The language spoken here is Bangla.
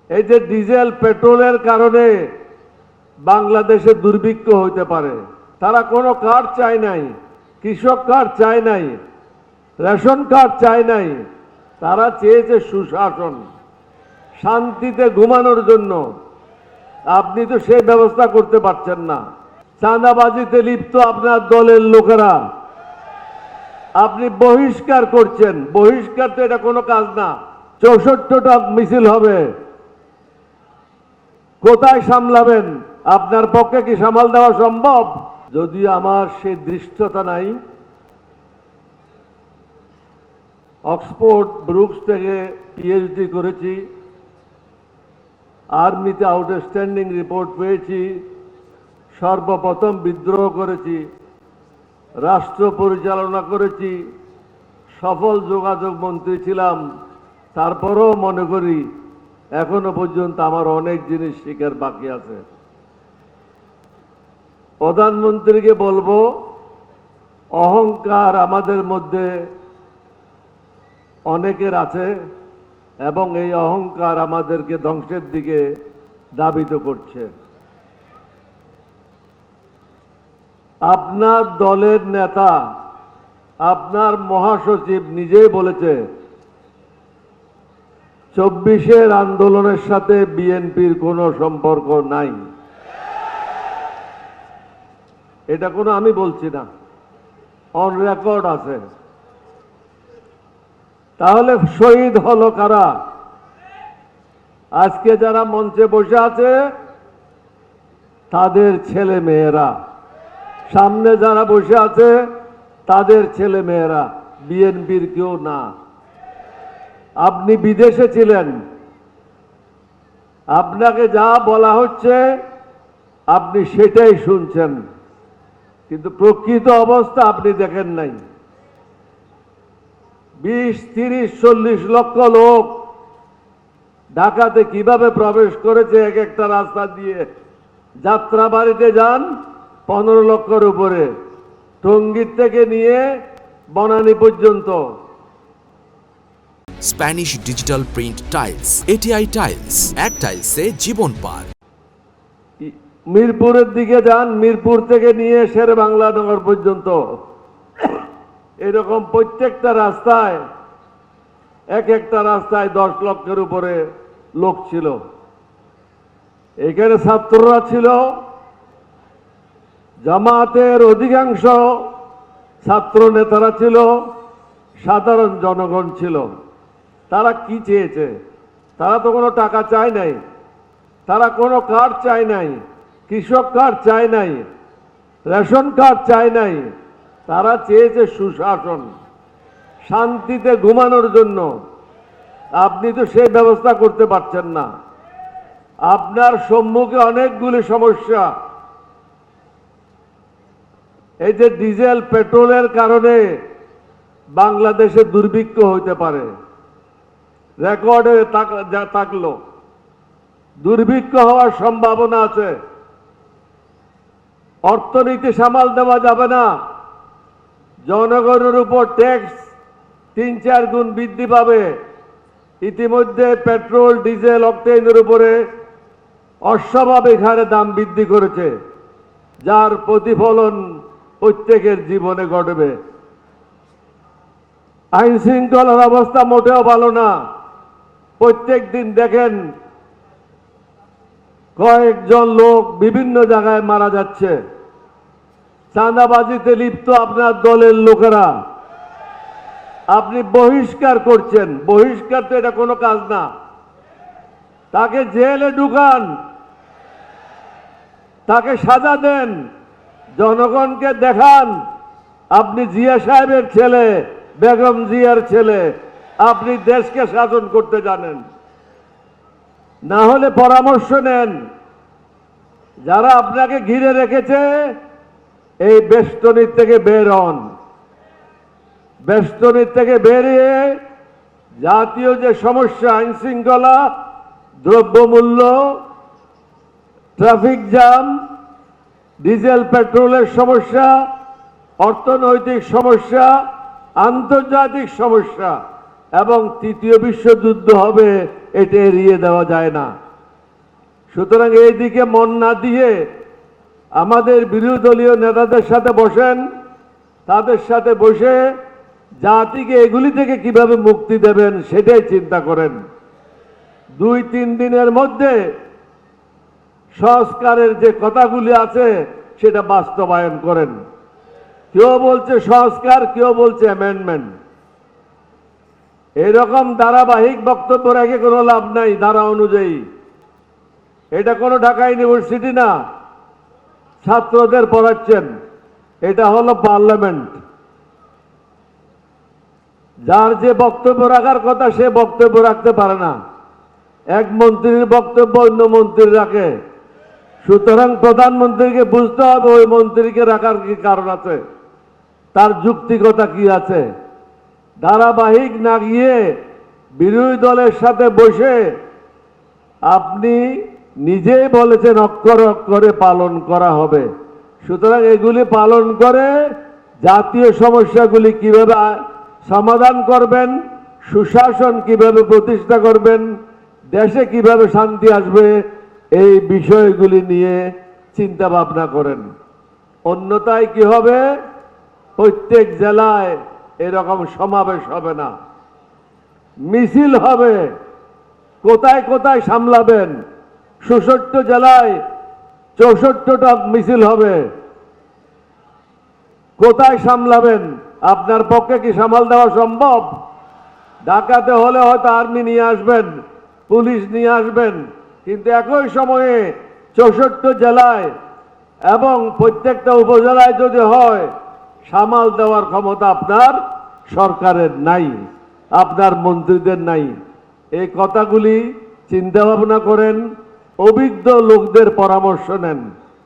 এই যে ডিজেল পেট্রোলের কারণে বাংলাদেশে দুর্ভিক্ষ হইতে পারে। তারা কোনো কার্ড চায় নাই, কৃষক কার্ড চায় নাই, রেশন কার্ড চায় নাই। তারা চেয়েছে সুশাসন, শান্তিতে ঘুমানোর জন্য। আপনি তো সেই ব্যবস্থা করতে পারছেন না। চাঁদাবাজিতে লিপ্ত আপনার দলের লোকেরা, আপনি বহিষ্কার করছেন। বহিষ্কার তো এটা কোনো কাজ না। 64টা মিছিল হবে, কোথায় সামলাবেন? আপনার পক্ষে কি সামাল দেওয়া সম্ভব? যদিও আমার সেই দৃষ্টতা নাই। অক্সফোর্ড ব্রুকস থেকে পিএইচডি করেছি, আর্মিতে আউটস্ট্যান্ডিং রিপোর্ট পেয়েছি, সর্বপ্রথম বিদ্রোহ করেছি, রাষ্ট্র পরিচালনা করেছি, সফল যোগাযোগ মন্ত্রী ছিলাম। তারপরেও মনে করি এখনো পর্যন্ত আমার অনেক জিনিস শিখার বাকি আছে। প্রধানমন্ত্রীকে বলবো, অহংকার আমাদের মধ্যে অনেকের আছে এবং এই অহংকার আমাদেরকে ধ্বংসের দিকে ধাবিত করছে। আপনার দলের নেতা, আপনার মহাসচিব নিজেই বলেছে 24-এর আন্দোলনের সাথে বিএনপির কোনো সম্পর্ক নাই। এটা কোনো আমি বলছি না, অন রেকর্ড আছে। তাহলে শহীদ হলো কারা? আজকে যারা মঞ্চে বসে আছে তাদের ছেলে মেয়েরা, সামনে যারা বসে আছে তাদের ছেলে মেয়েরা, বিএনপির কেউ না। আপনি বিদেশে ছিলেন, আপনাকে যা বলা হচ্ছে আপনি সেটাই শুনছেন, কিন্তু প্রকৃত অবস্থা আপনি দেখেন নাই। 20, 30, 40 লক্ষ লোক ঢাকাতে কিভাবে প্রবেশ করেছে এক একটা রাস্তা দিয়ে। যাত্রাবাড়িতে যান 15 লক্ষের উপরে, টঙ্গীর থেকে নিয়ে বনানী পর্যন্ত। Spanish digital print tiles, ATI tiles, এক টাইলসে জীবন পার। মিরপুরের দিকে যান, মিরপুর থেকে নিয়ে শের বাংলা নগর পর্যন্ত, এরকম প্রত্যেকটা রাস্তায় এক একটা রাস্তায় 10 লক্ষের উপরে লোক ছিল। এখানে ছাত্ররা ছিল, জামাতের অধিকাংশ ছাত্র নেতারা ছিল, সাধারণ জনগণ ছিল। তারা কি চেয়েছে? তারা তো কোনো টাকা চায় নাই, তারা কোনো কার্ড চায় নাই, কৃষক কার্ড চায় নাই, রেশন কার্ড চায় নাই। তারা চেয়েছে সুশাসন, শান্তিতে ঘুমানোর জন্য। আপনি তো সেই ব্যবস্থা করতে পারছেন না। আপনার সম্মুখে অনেকগুলি সমস্যা। এই যে ডিজেল পেট্রোলের কারণে বাংলাদেশে দুর্ভিক্ষ হইতে পারে, রেকর্ডে থাকলো, দুর্ভিক্ষ হওয়ার সম্ভাবনা আছে। অর্থনীতি সামাল দেওয়া যাবে না। জনগণের উপর ট্যাক্স 3-4 গুণ বৃদ্ধি পাবে। ইতিমধ্যে পেট্রোল, ডিজেল, অকটেনের উপরে অস্বাভাবিক হারে দাম বৃদ্ধি করেছে, যার প্রতিফলন প্রত্যেকের জীবনে ঘটবে। আইন শৃঙ্খলার অবস্থা মোটেও ভালো না। প্রত্যেক দিন দেখেন কয়েকজন লোক বিভিন্ন জায়গায় মারা যাচ্ছে। চাঁদাবাজিতে লিপ্ত আপনার দলের লোকেরা, আপনি বহিষ্কার করছেন। বহিষ্কার তো এটা কোনো কাজ না। তাকে জেলে ঢুকান, তাকে সাজা দেন, জনগণকে দেখান আপনি জিয়া সাহেবের ছেলে, বেগম জিয়ার ছেলে, আপনি দেশকে শাসন করতে জানেন। না হলে পরামর্শ নেন। যারা আপনাকে ঘিরে রেখেছে এই বেষ্টনীর থেকে বের হন। বেষ্টনীর থেকে বেরিয়ে জাতীয় যে সমস্যা, আইন শৃঙ্খলা, দ্রব্যমূল্য, ট্রাফিক জ্যাম, ডিজেল পেট্রোলের সমস্যা, অর্থনৈতিক সমস্যা, আন্তর্জাতিক সমস্যা এবং তৃতীয় বিশ্বযুদ্ধ হবে, এটা এড়িয়ে দেওয়া যায় না। সুতরাং এই দিকে মন না দিয়ে আমাদের বিরোধী দলীয় নেতাদের সাথে বসেন, তাদের সাথে বসে জাতিকে এগুলি থেকে কিভাবে মুক্তি দেবেন সেটাই চিন্তা করেন। 2-3 দিনের মধ্যে সংস্কারের যে কথাগুলি আছে সেটা বাস্তবায়ন করেন। কেউ বলছে সংস্কার, কেউ বলছে অ্যামেন্ডমেন্ট। এরকম ধারাবাহিক বক্তব্য রেখে কোনো লাভ নাই। ধারা অনুযায়ী এটা কোনো ঢাকা ইউনিভার্সিটি না, ছাত্রদের পড়াচ্ছেন, এটা হলো পার্লামেন্ট। যার যে বক্তব্য রাখার কথা সে বক্তব্য রাখতে পারে না, এক মন্ত্রীর বক্তব্য অন্য মন্ত্রী রাখে। সুতরাং প্রধানমন্ত্রীকে বুঝতে হবে ওই মন্ত্রীকে রাখার কি কারণ আছে, তার যুক্তিকতা কি আছে। ধারাবাহিক না গিয়ে বিরোধী দলের সাথে বসে আপনি নিজেই বলেছেন অক্ষরে অক্ষরে পালন করা হবে। সুতরাং এগুলি পালন করে জাতীয় সমস্যাগুলি কিভাবে সমাধান করবেন, সুশাসন কিভাবে প্রতিষ্ঠা করবেন, দেশে কিভাবে শান্তি আসবে, এই বিষয়গুলি নিয়ে চিন্তা ভাবনা করেন। অন্যথায় কি হবে, প্রত্যেক জেলায় এরকম সমাবেশ হবে না, মিছিল হবে। কোথায় কোথায় সামলাবেন? 66 জেলায় 64টা মিছিল হবে। কোথায় সামলাবেন? আপনার পক্ষে কি সামাল দেওয়া সম্ভব? ঢাকাতে হলে হয়তো আর্মি নিয়ে আসবেন, পুলিশ নিয়ে আসবেন, কিন্তু একই সময়ে 64 জেলায় এবং প্রত্যেকটা উপজেলায় যদি হয়, সামাল দেওয়ার ক্ষমতা আপনার সরকারের নাই, আপনার মন্ত্রীদের নাই। এই কথাগুলি চিন্তা ভাবনা করেন, অভিজ্ঞ লোকদের পরামর্শ নেন।